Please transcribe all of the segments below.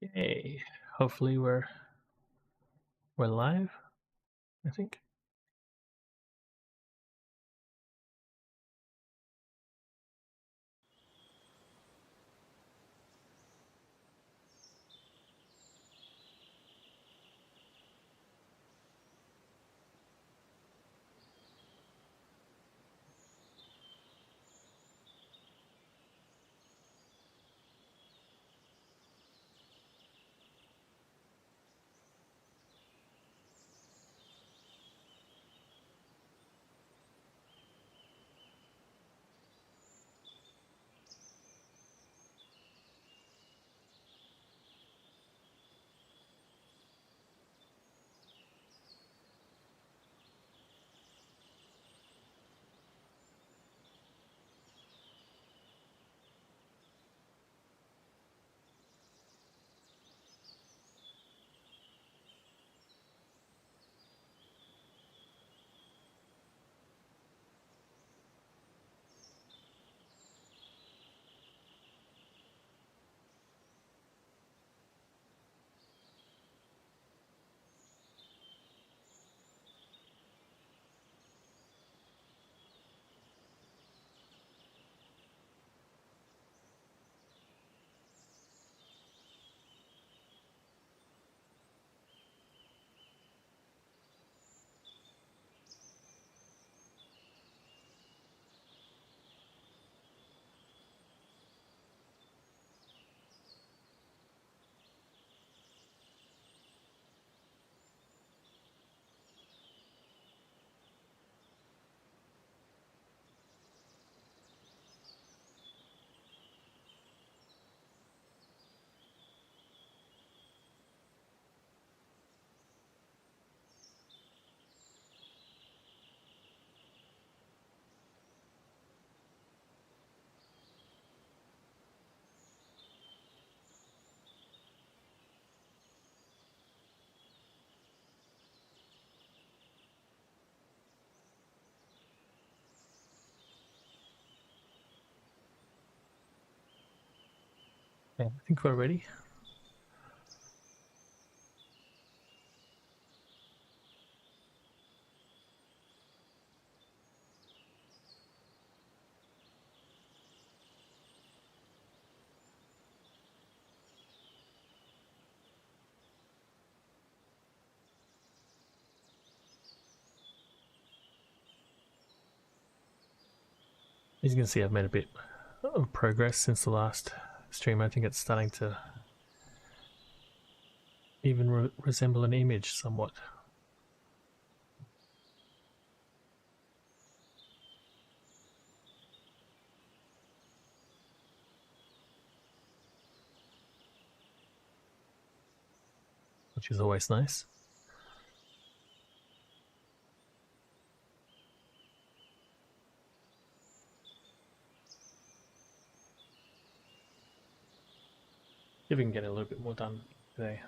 Yay. Hopefully we're live, I think. Yeah, I think we're ready. As you can see, I've made a bit of progress since the last stream. I think it's starting to even resemble an image somewhat. Which is always nice. See if we can get a little bit more done today.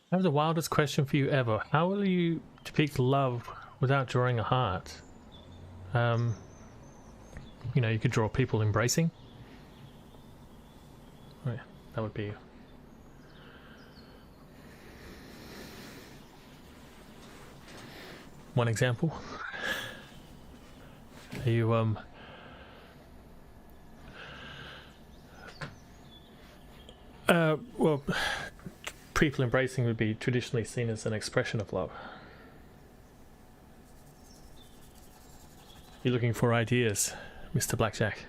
I have the wildest question for you ever. How will you depict love without drawing a heart? You know, you could draw people embracing. Oh, yeah, that would be one example. Are you well, people embracing would be traditionally seen as an expression of love. You're looking for ideas, Mr. Blackjack.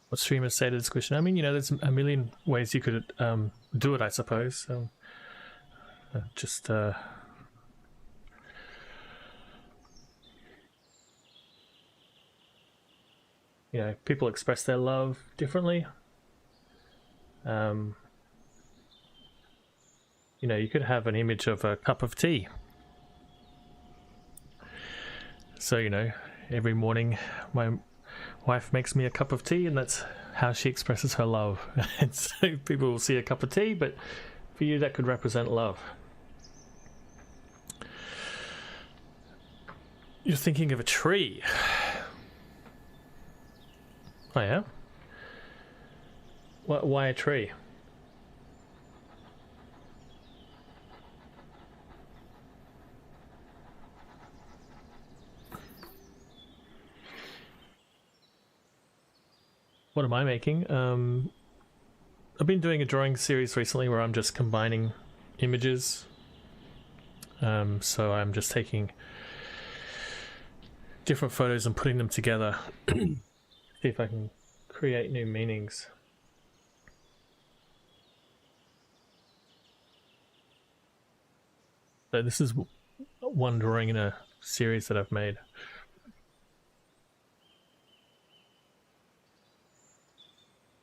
What streamers say to this question? I mean, you know, there's a million ways you could do it, I suppose. Just you know, people express their love differently. You know, you could have an image of a cup of tea. So, you know, every morning my wife makes me a cup of tea, and that's how she expresses her love. And so people will see a cup of tea, but for you that could represent love. You're thinking of a tree. Oh yeah? Why a tree? What am I making? I've been doing a drawing series recently where I'm just combining images. So I'm just taking different photos and putting them together. See if I can create new meanings. So this is one drawing in a series that I've made.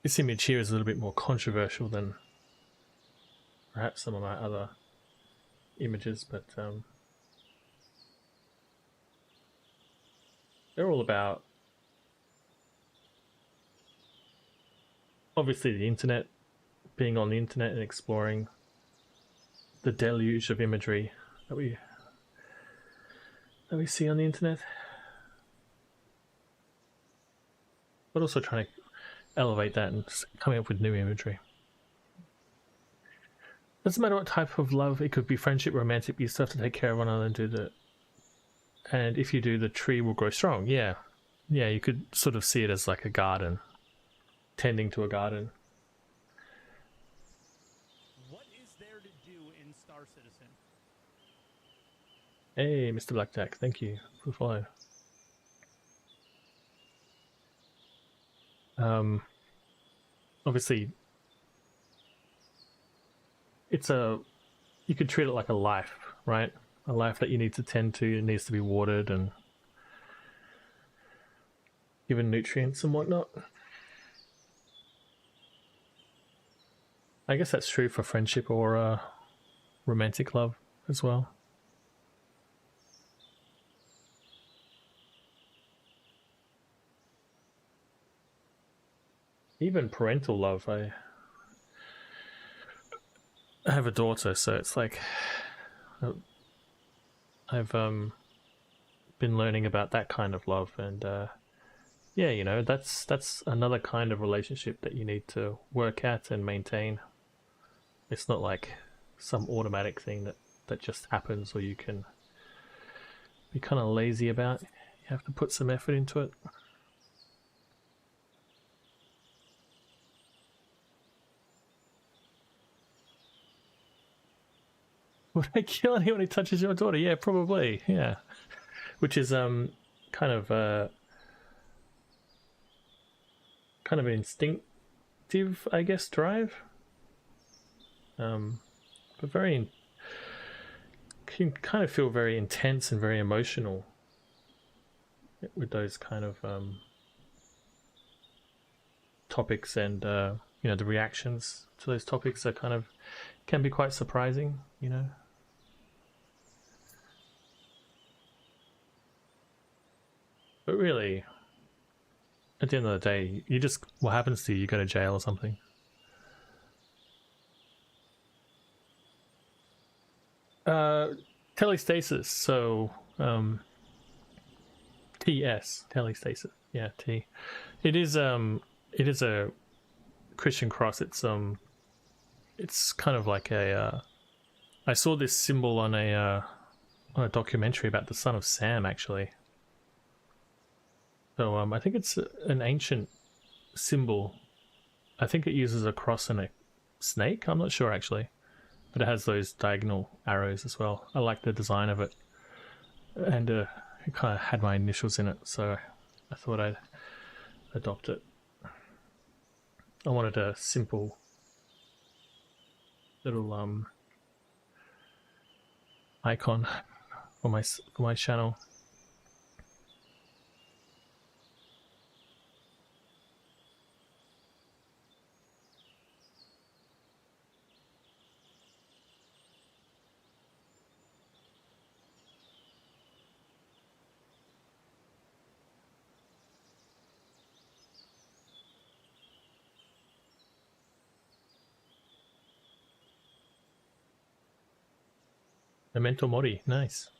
This image here is a little bit more controversial than perhaps some of my other images, but they're all about, obviously, the internet, being on the internet and exploring the deluge of imagery that we see on the internet, but also trying to elevate that and coming up with new imagery. Doesn't matter what type of love, it could be friendship, romantic, you still have to take care of one another and do the, and if you do, the tree will grow strong. Yeah, you could sort of see it as like a garden, tending to a garden. What is there to do in Star Citizen? Hey, Mr. Blackjack, thank you for the follow. Obviously, you could treat it like a life, right? A life that you need to tend to. It needs to be watered and given nutrients and whatnot. I guess that's true for friendship or romantic love as well. Even parental love. I have a daughter, so it's like I've been learning about that kind of love, and yeah, you know, that's another kind of relationship that you need to work at and maintain. It's not like some automatic thing that just happens, or you can be kind of lazy about. You have to put some effort into it. Would I kill anyone who touches your daughter? Yeah, probably. Yeah, which is kind of kind of an instinctive, I guess, drive. But can kind of feel very intense and very emotional with those kind of topics, and you know, the reactions to those topics are kind of can be quite surprising, you know. But really, at the end of the day, you just, what happens to you? You go to jail or something. Telestasis. So TS, telestasis. Yeah, T. It is a Christian cross. It's kind of like a I saw this symbol on a documentary about the son of Sam, actually. So I think it's an ancient symbol. I think it uses a cross and a snake. I'm not sure actually, but it has those diagonal arrows as well. I like the design of it, and it kind of had my initials in it, so I thought I'd adopt it. I wanted a simple little icon for my channel. Memento Mori, nice.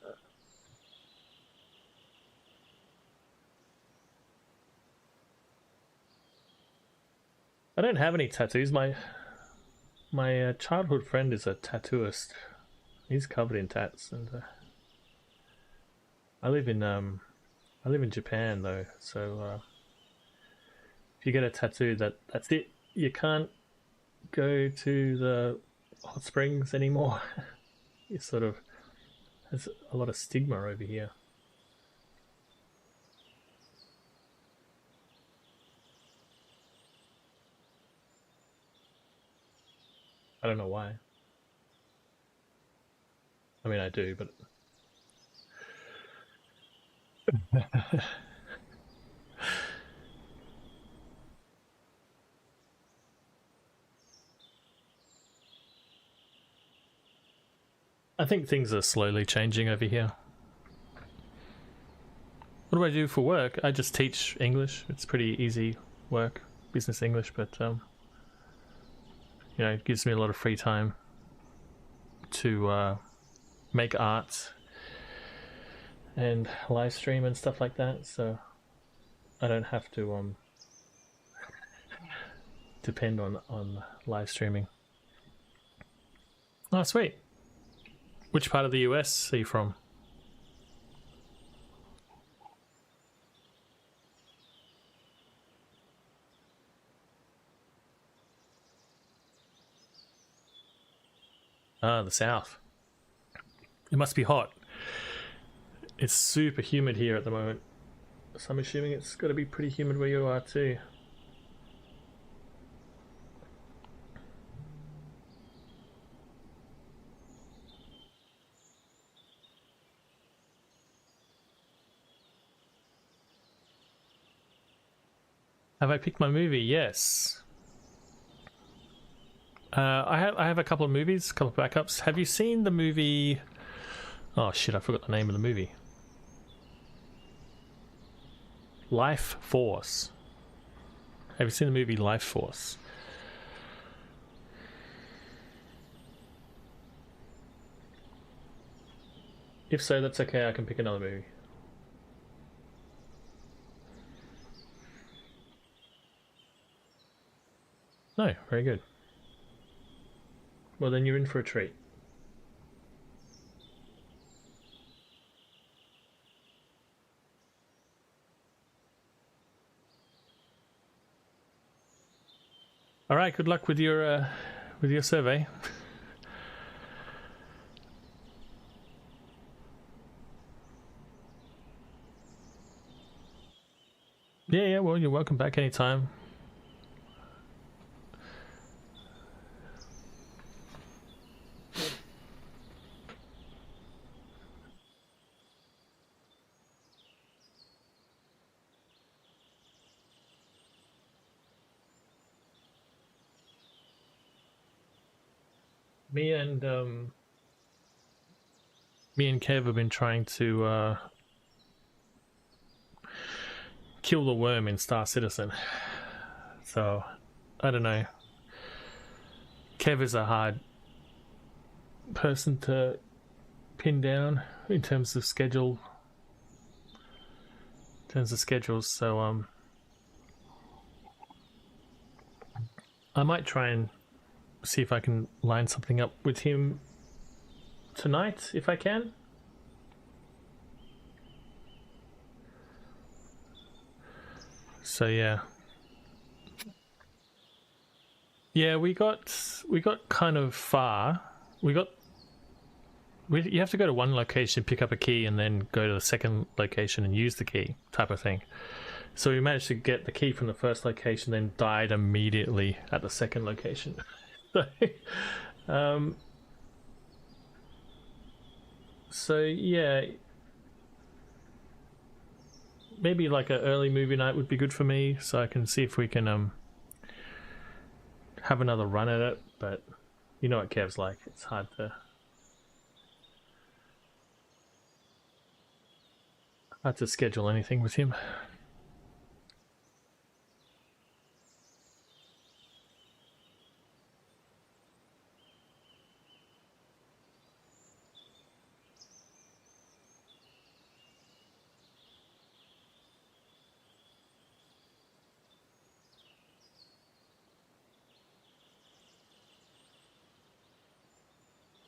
I don't have any tattoos. My childhood friend is a tattooist. He's covered in tats, and I live in Japan though, so if you get a tattoo, that's it. You can't go to the hot springs anymore. It sort of has a lot of stigma over here. I don't know why. I mean, I do, but I think things are slowly changing over here. What do I do for work? I just teach English. It's pretty easy work, business English, but you know, it gives me a lot of free time to make art and live stream and stuff like that, so I don't have to depend on live streaming. Oh, sweet. Which part of the US are you from? Ah, the South. It must be hot. It's super humid here at the moment, so I'm assuming it's got to be pretty humid where you are too. Have I picked my movie? Yes. I have a couple of movies, a couple of backups. Have you seen the movie? Oh shit! I forgot the name of the movie. Life Force. Have you seen the movie Life Force? If so, that's okay. I can pick another movie. No, very good. Well, then you're in for a treat. All right, good luck with your survey. Yeah, well, you're welcome back anytime. Me and Kev have been trying to kill the worm in Star Citizen. So, I don't know. Kev is a hard person to pin down in terms of schedule. Schedules, so I might try and see if I can line something up with him tonight, if I can. So yeah. Yeah, we got kind of far. You have to go to one location, pick up a key, and then go to the second location and use the key, type of thing. So we managed to get the key from the first location, then died immediately at the second location. So yeah, maybe like an early movie night would be good for me, so I can see if we can have another run at it. But you know what Kev's like; it's hard to schedule anything with him.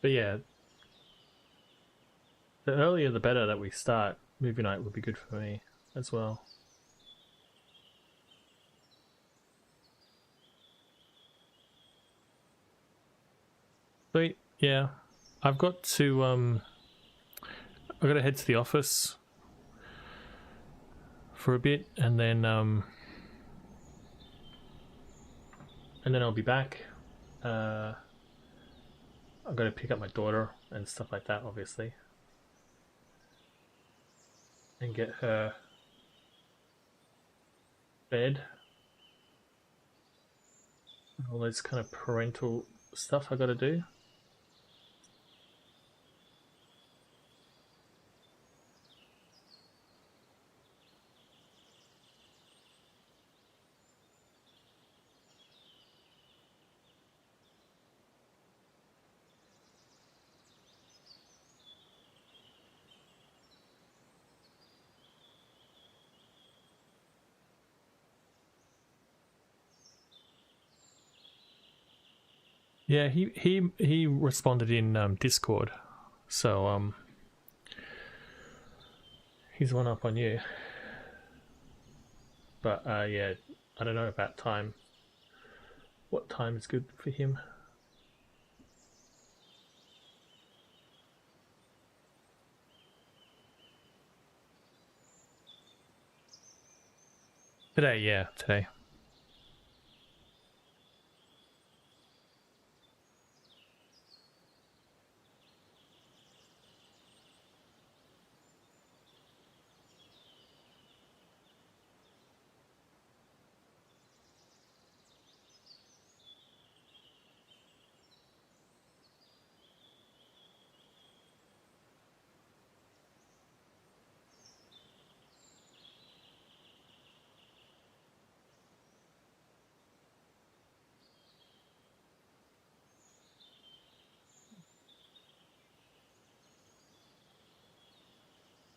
But yeah, the earlier the better that we start. Movie night would be good for me as well. But yeah, I've got to head to the office for a bit, and then I'll be back. I've got to pick up my daughter and stuff like that, obviously, and get her bed. All this kind of parental stuff I got to do. Yeah, he responded in Discord, so he's one up on you. But yeah, I don't know about time. What time is good for him? Today, yeah, today.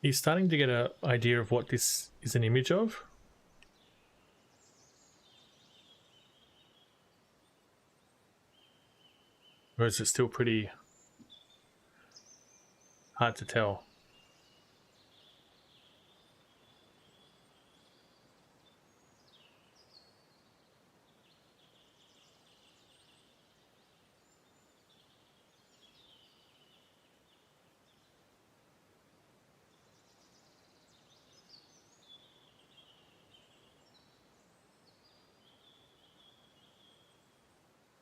He's starting to get an idea of what this is an image of. Or is it still pretty hard to tell?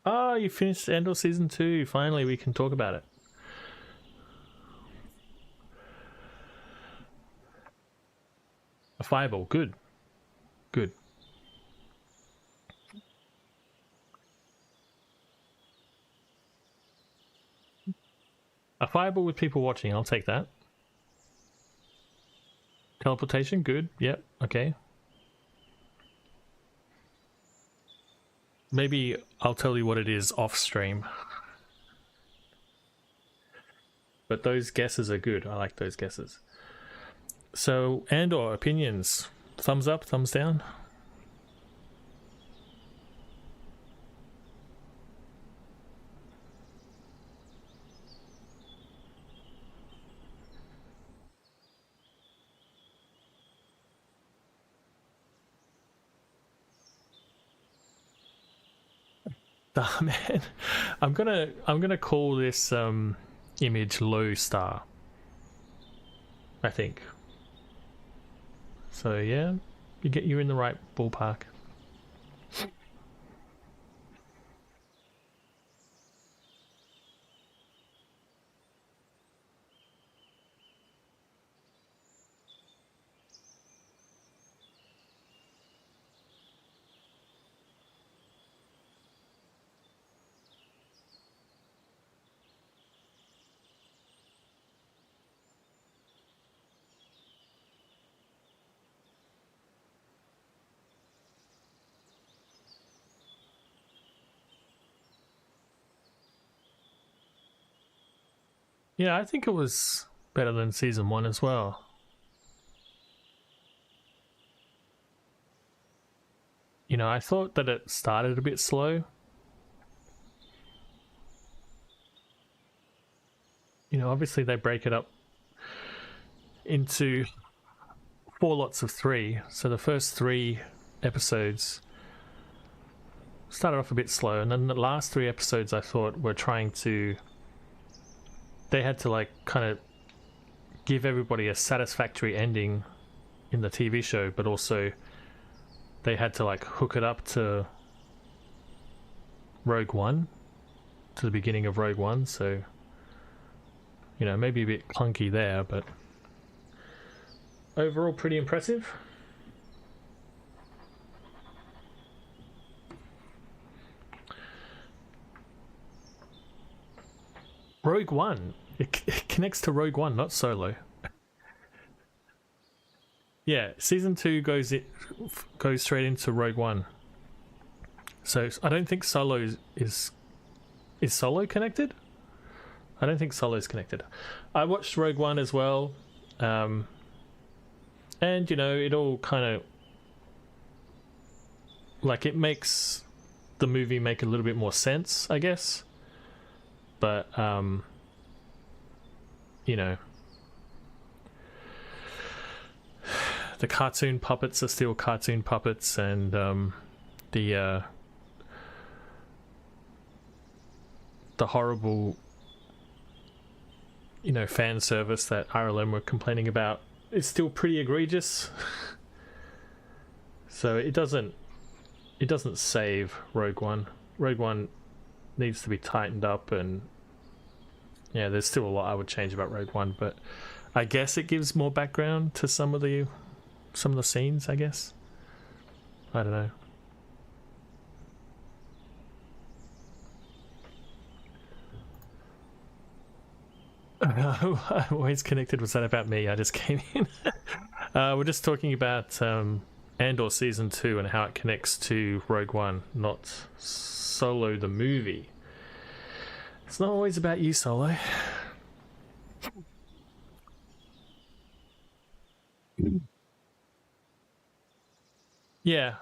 Oh, you finished Andor season 2. Finally, we can talk about it. A fireball. Good. Good. A fireball with people watching. I'll take that. Teleportation. Good. Yep. Okay. Maybe I'll tell you what it is off stream. But those guesses are good. I like those guesses. So, Andor, opinions. Thumbs up, thumbs down? Oh, man. I'm gonna call this image low star. I think. So yeah, you're in the right ballpark. Yeah, I think it was better than season 1 as well. You know, I thought that it started a bit slow. You know, obviously they break it up into 4 lots of 3. So the first 3 episodes started off a bit slow, and then the last 3 episodes I thought were trying to... They had to like kind of give everybody a satisfactory ending in the TV show, but also they had to like hook it up to Rogue One, to the beginning of Rogue One, so you know, maybe a bit clunky there, but overall pretty impressive. Rogue One, it connects to Rogue One, not Solo. Yeah, season 2 goes straight into Rogue One. So I don't think Solo is Solo connected? I don't think Solo's connected. I watched Rogue One as well, and you know, it all kind of like it makes the movie make a little bit more sense, I guess. But you know, the cartoon puppets are still cartoon puppets, and the horrible, you know, fan service that RLM were complaining about is still pretty egregious. So it doesn't save Rogue One. Rogue One needs to be tightened up, and yeah, there's still a lot I would change about Rogue One, but I guess it gives more background to some of the scenes, I guess. I don't know. I'm always connected. Was that about me? I just came in. We're just talking about Andor season 2 and how it connects to Rogue One, not Solo the movie. It's not always about you, Solo. Yeah.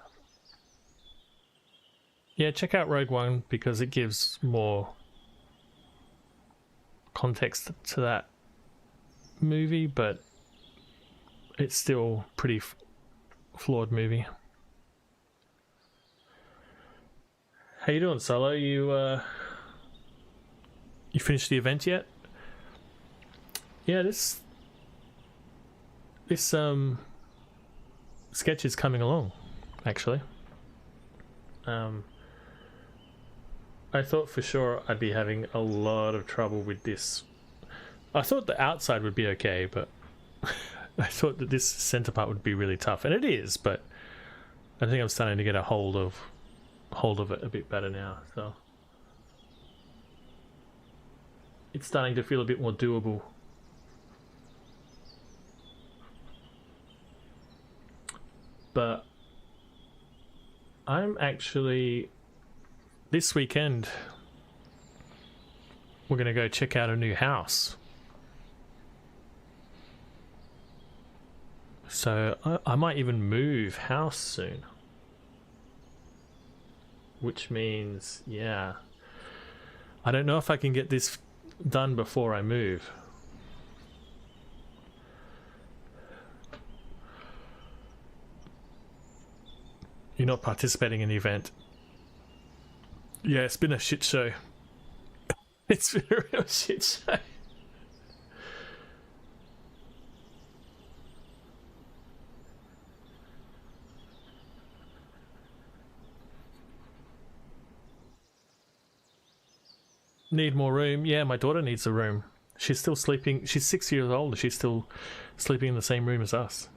Yeah, check out Rogue One because it gives more context to that movie, but it's still pretty flawed movie. How you doing, Solo? You finished the event yet? Yeah, this sketch is coming along, actually. I thought for sure I'd be having a lot of trouble with this. I thought the outside would be okay, but I thought that this center part would be really tough, and it is. But I think I'm starting to get a hold of it a bit better now. So it's starting to feel a bit more doable. But I'm actually, this weekend, we're going to go check out a new house. So I might even move house soon. Which means, yeah, I don't know if I can get this done before I move. You're not participating in the event. Yeah, it's been a shit show. It's been a real shit show. Need more room. Yeah, my daughter needs a room. She's still sleeping. She's 6 years old. She's still sleeping in the same room as us.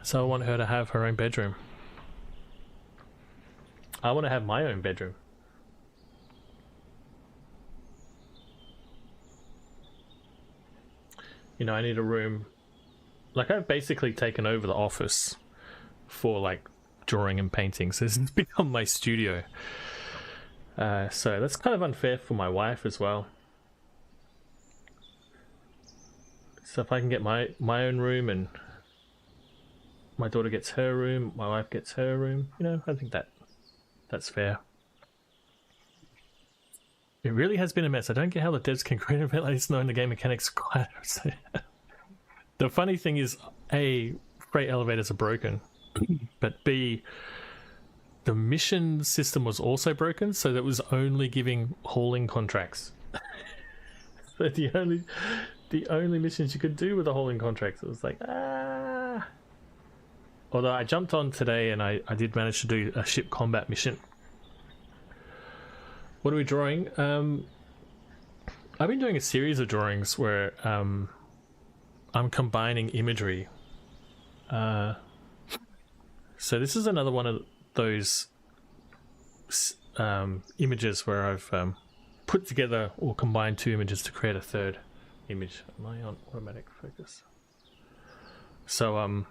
So I want her to have her own bedroom. I want to have my own bedroom. You know, I need a room. Like, I've basically taken over the office for like drawing and painting. So this has become my studio. So that's kind of unfair for my wife as well. So if I can get my own room and my daughter gets her room, my wife gets her room, you know, I think that's fair. It really has been a mess. I don't get how the devs can create an event like this knowing the game mechanics are quite... The funny thing is, A, freight elevators are broken, but B, the mission system was also broken, so that was only giving hauling contracts. So the only missions you could do with the hauling contracts, it was like, ah. Although I jumped on today and I did manage to do a ship combat mission. What are we drawing? I've been doing a series of drawings where I'm combining imagery. So this is another one of those images where I've put together or combined two images to create a third image. Am I on automatic focus? So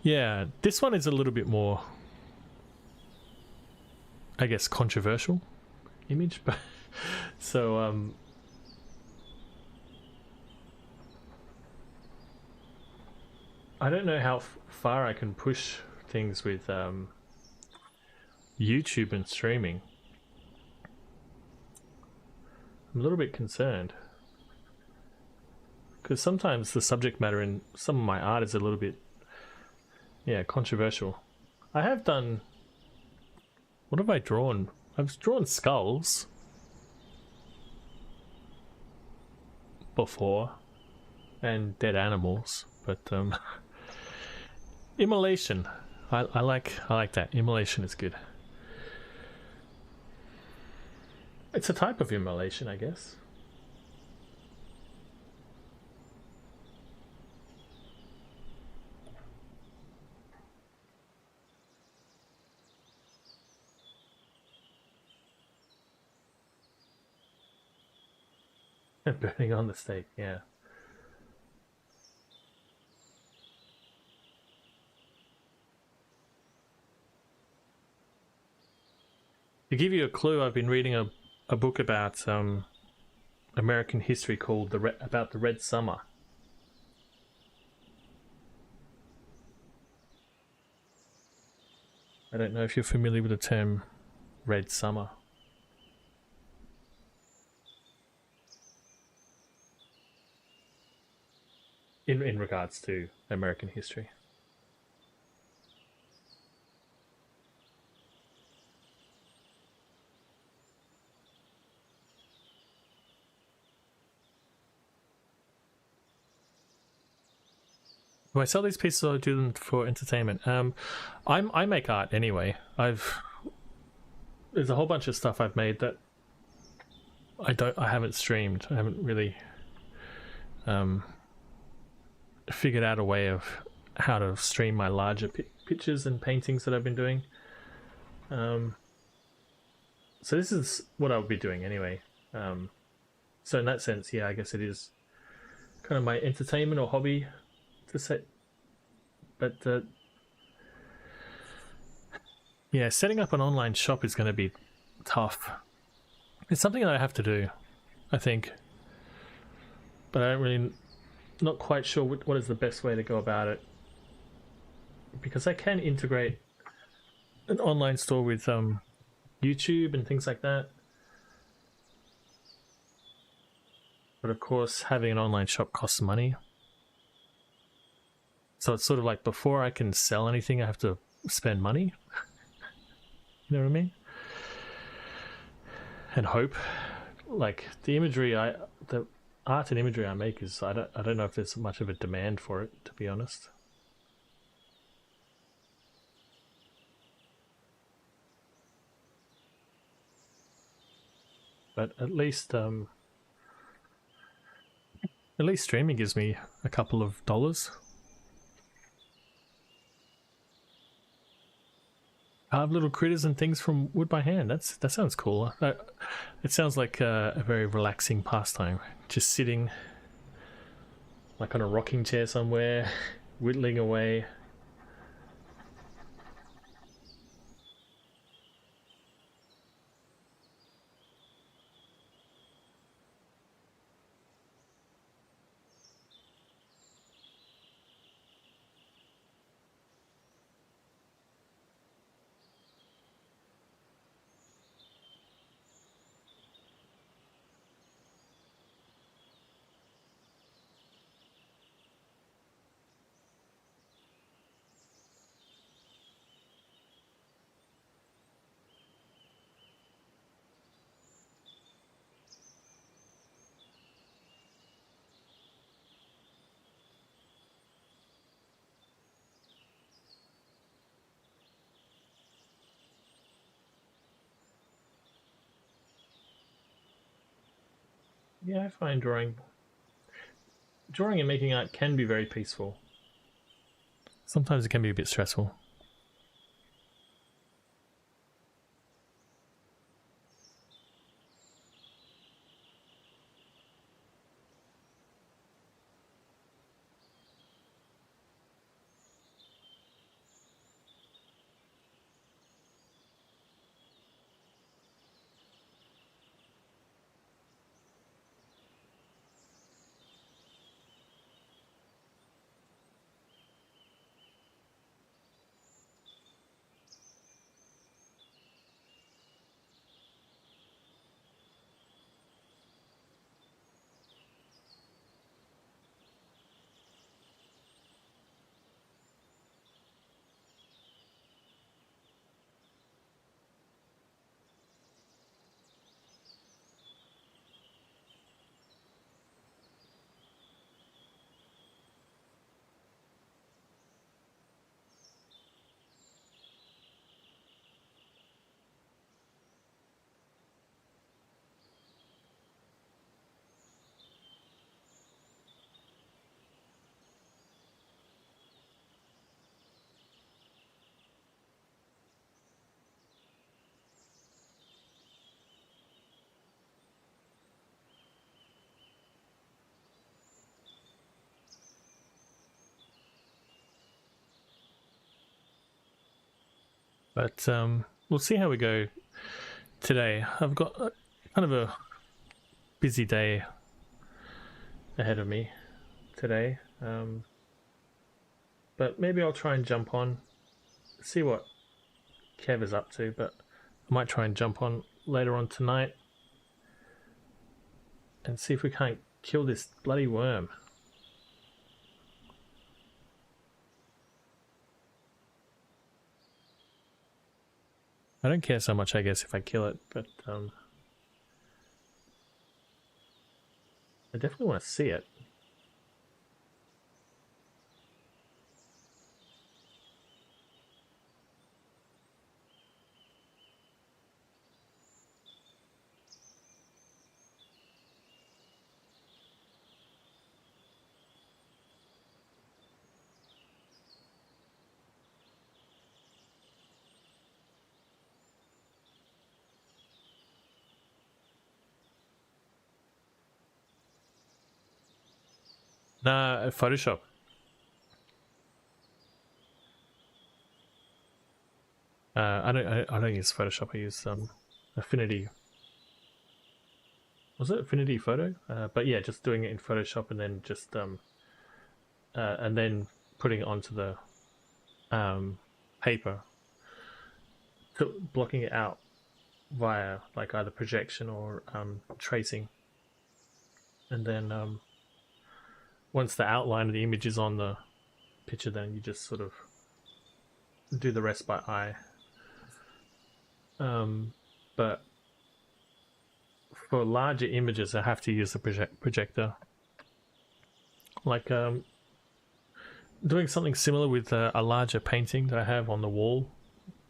yeah, this one is a little bit more, I guess, controversial image, but so I don't know how far I can push things with YouTube and streaming. I'm a little bit concerned because sometimes the subject matter in some of my art is a little bit, yeah, controversial. I have done, what have I drawn? I've drawn skulls before and dead animals, but immolation, I like that. Immolation is good. It's a type of immolation, I guess. Burning on the stake, yeah. To give you a clue, I've been reading a book about American history called about the Red Summer. I don't know if you're familiar with the term Red Summer. In regards to American history. Do I sell these pieces or do them for entertainment? I make art anyway. there's a whole bunch of stuff I've made that I haven't streamed. I haven't really figured out a way of how to stream my larger pictures and paintings that I've been doing. So this is what I'll be doing anyway. So in that sense, yeah, I guess it is kind of my entertainment or hobby to say. But yeah, setting up an online shop is going to be tough. It's something that I have to do, I think. But I don't really, not quite sure what is the best way to go about it. Because I can integrate an online store with YouTube and things like that. But of course, having an online shop costs money. So it's sort of like before I can sell anything, I have to spend money. You know what I mean? And hope. Like the imagery the art and imagery I make is I don't know if there's much of a demand for it, to be honest. But at least streaming gives me a couple of dollars. Carve little critters and things from wood by hand. That sounds cool. It sounds like a very relaxing pastime. Just sitting like on a rocking chair somewhere, whittling away. Yeah, I find drawing and making art can be very peaceful. Sometimes it can be a bit stressful. But we'll see how we go today. I've got kind of a busy day ahead of me today. But maybe I'll try and jump on, see what Kev is up to, but I might try and jump on later on tonight and see if we can't kill this bloody worm. I don't care so much, I guess, if I kill it, but I definitely want to see it. Nah, Photoshop. I don't use Photoshop. I use Affinity. Was it Affinity Photo? But yeah, just doing it in Photoshop and then just and then putting it onto the paper, blocking it out via like either projection or tracing, and then once the outline of the image is on the picture, then you just sort of do the rest by eye. But for larger images, I have to use the projector. Like doing something similar with a larger painting that I have on the wall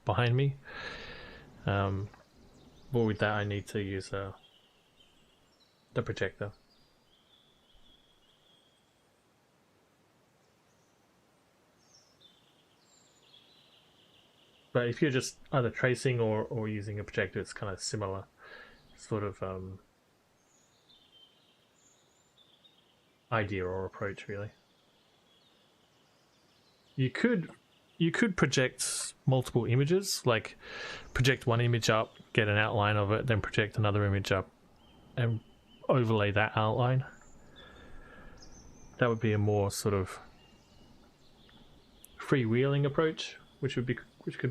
behind me. But with that, I need to use the projector. But if you're just either tracing or using a projector, it's kind of similar sort of idea or approach, really. You could project multiple images, like project one image up, get an outline of it, then project another image up and overlay that outline. That would be a more sort of freewheeling approach, which could be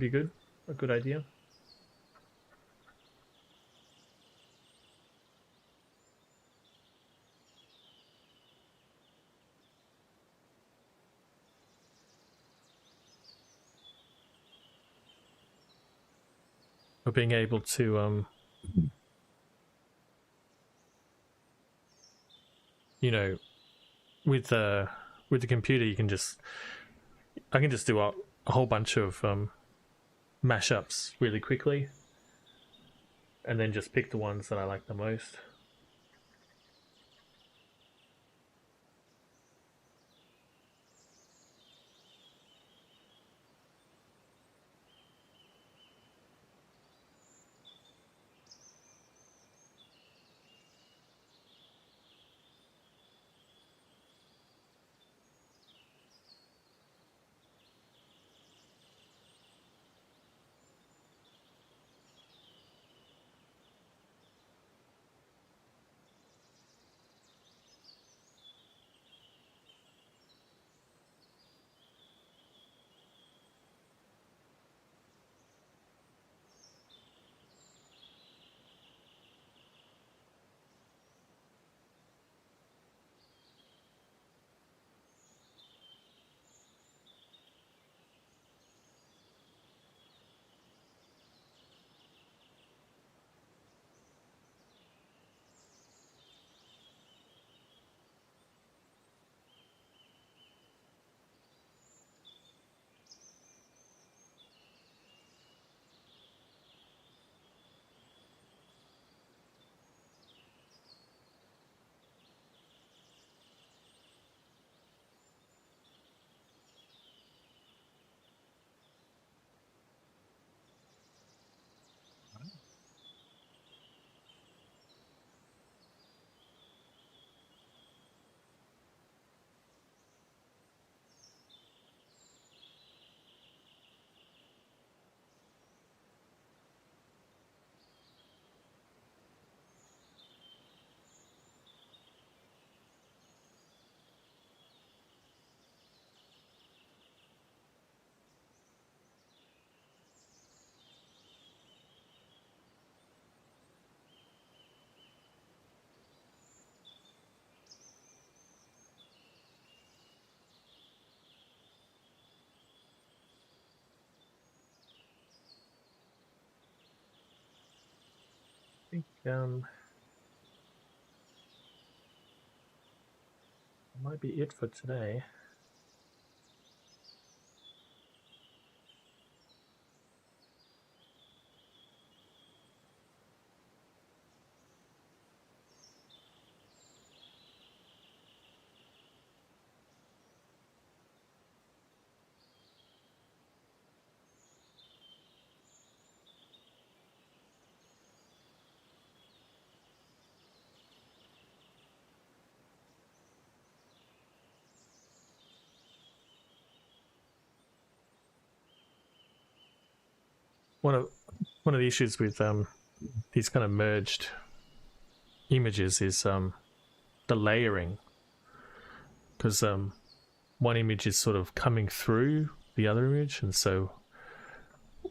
good, a good idea. Or being able to you know, with the computer, I can just do a whole bunch of mashups really quickly, and then just pick the ones that I like the most. I think that might be it for today. one of one of the issues with these kind of merged images is the layering, because one image is sort of coming through the other image, and so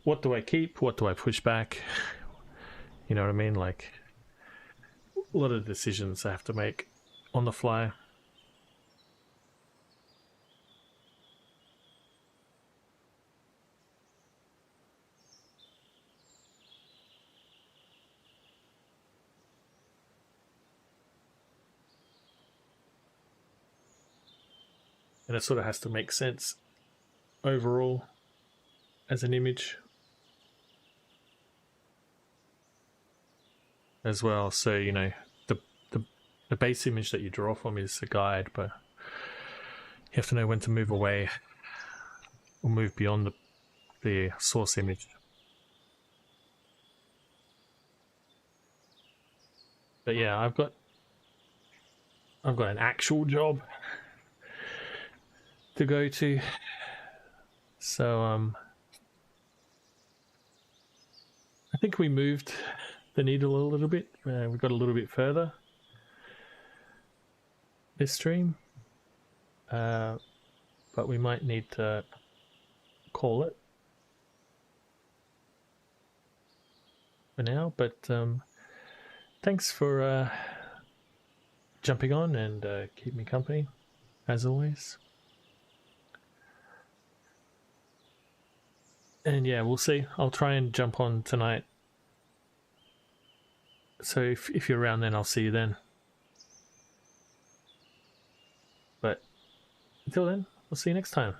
what do I keep? What do I push back? You know what I mean? Like a lot of decisions I have to make on the fly. And it sort of has to make sense overall as an image as well. So, you know, the base image that you draw from is a guide, but you have to know when to move away or move beyond the source image. But yeah, I've got an actual job to go to. So I think we moved the needle a little bit. We got a little bit further this stream, but we might need to call it for now. But thanks for jumping on and keep me company as always. And yeah, we'll see. I'll try and jump on tonight. So if you're around then, I'll see you then. But until then, we'll see you next time.